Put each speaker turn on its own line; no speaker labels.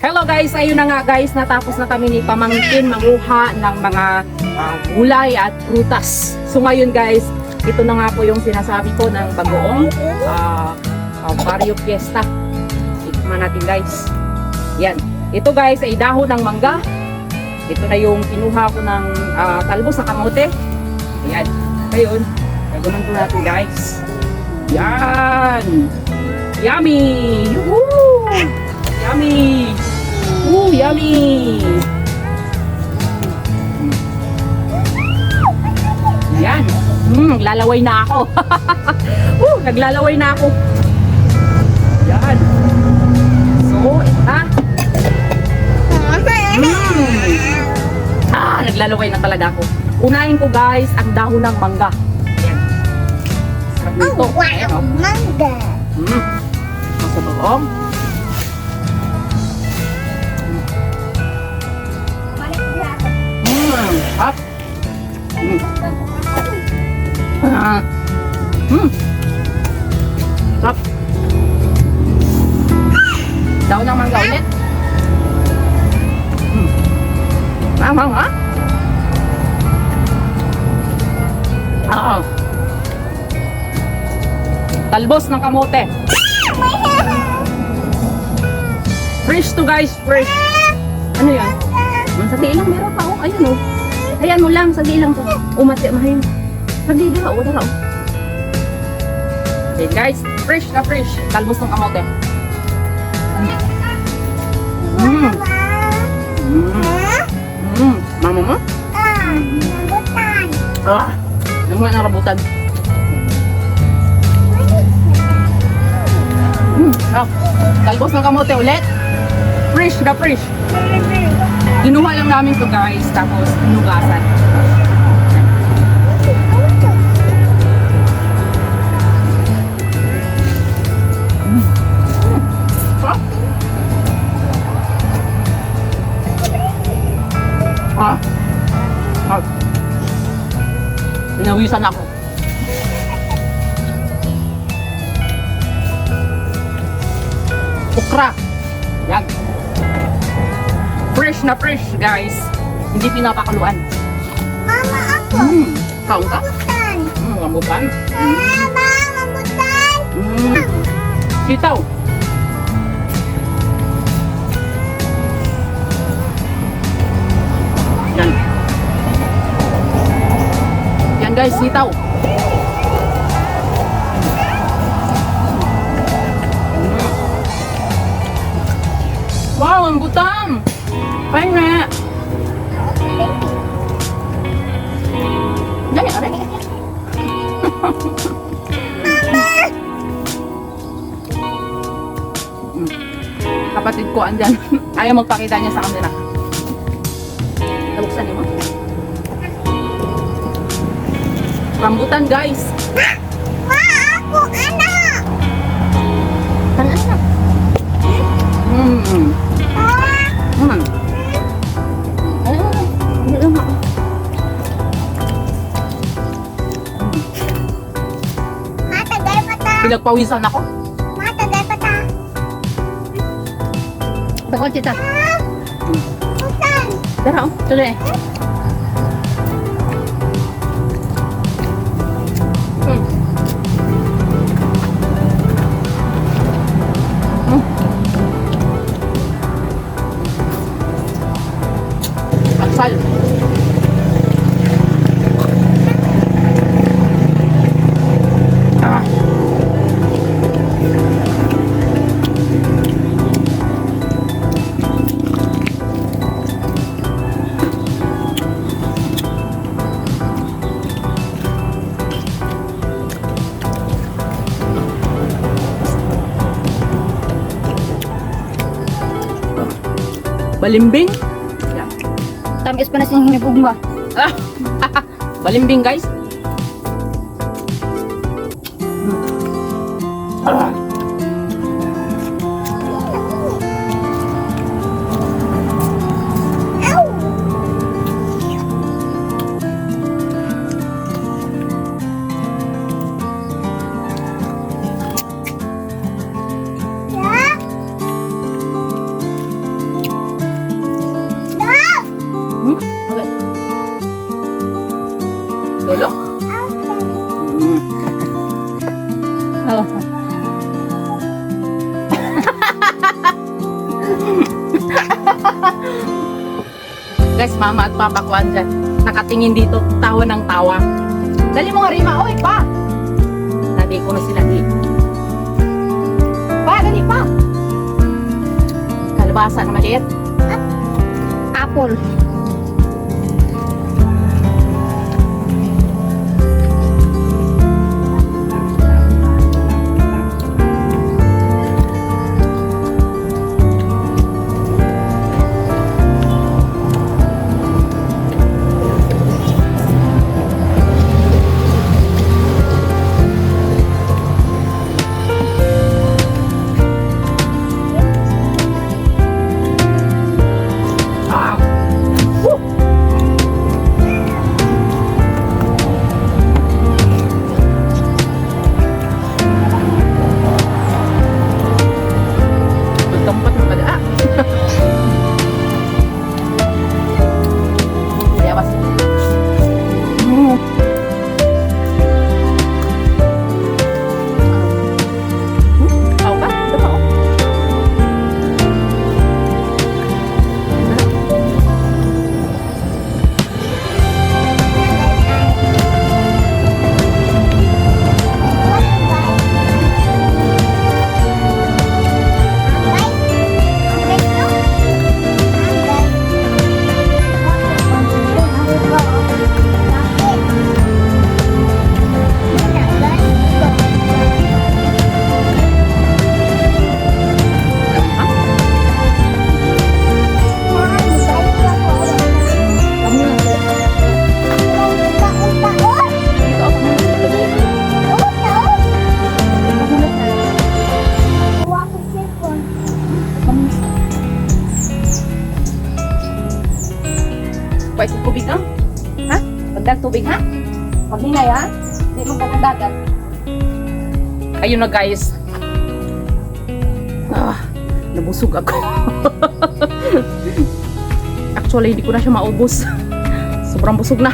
Hello guys, ayun na nga guys, natapos na kami ni Pamangkin manguha ng mga gulay at prutas. So ngayon guys, ito na nga po yung sinasabi ko ng bagoong Barrio Fiesta. Tikman natin guys. Yan. Ito guys ay dahon ng mangga. Ito na yung kinuha ko ng talbos sa kamote. Yan. Ngayon, gagawin ko natin guys. Yan. Yummy! Woohoo! Yummy! Ooh, yummy! Yan. Naglalaway na ako. Naglalaway na ako. Yan. So, ito na. Naglalaway na talaga ako. Unahin ko guys, ang dahon ng mangga. Yan. Sarap nito. Ayan, oh.
Mangga.
Sa toong. Up. Up. Daw ng mangga ulit. Mamang ha? Talbos ng kamote. Fresh to guys, fresh. Ano yan? Sagdi lang meron pa, oh. Ayun, oh. Ayan mo lang, sagdi lang to. Umati, mahin. Sagdi lang, oh. Dala, oh. Okay, guys. Fresh na fresh. Talbos ng kamote. Mama mo?
Rambutan.
Naman ang rambutan. Talbos ng kamote ulit. Fresh na fresh. Ginuha lang namin to guys, tapos hinugasan. Pinawisan ako. Okra. Yan. Fresh na fresh, guys. Hindi pinapakaluan.
Mama, ako.
Kaon ka?
Rambutan.
Rambutan.
Mama, rambutan.
Sitaw. Yan. Yan guys, sitaw. Wow, rambutan. Pahin na. Dali, aray. Kapatid ko andyan. Ayaw magpakita niya sa camera. Nabuksan niyo mo. Rambutan guys.
Ma, ako, anak.
Ano na?
Matagal pa ta.
Pinagpawisan ako.
Matagal pa ta.
Bakal kita.
Rambutan.
Dara, oh. Tuloy. Asal. Balimbing. Yan.
Tamis pa na siyang hinubog mo.
Balimbing guys. guys, mama at papa ko andyan. Nakatingin dito, tawa ng tawa. Dali mo nga Rima, oy pa! Dali ko na sila dito. Pa, dali pa! Kalabasa na maliit.
Apple.
Ah! Woo! Tempat na pala. Yawas. Tao ka? Ito pa, oh. Dito ako nalagay. Pwede sa tubig ha? Ha? Pagdag tubig ha? Maghingay ha? Hindi mo dagat. Ayun na guys. Nabusog ako. Actually, hindi ko na siya maubos. Sobrang busog na.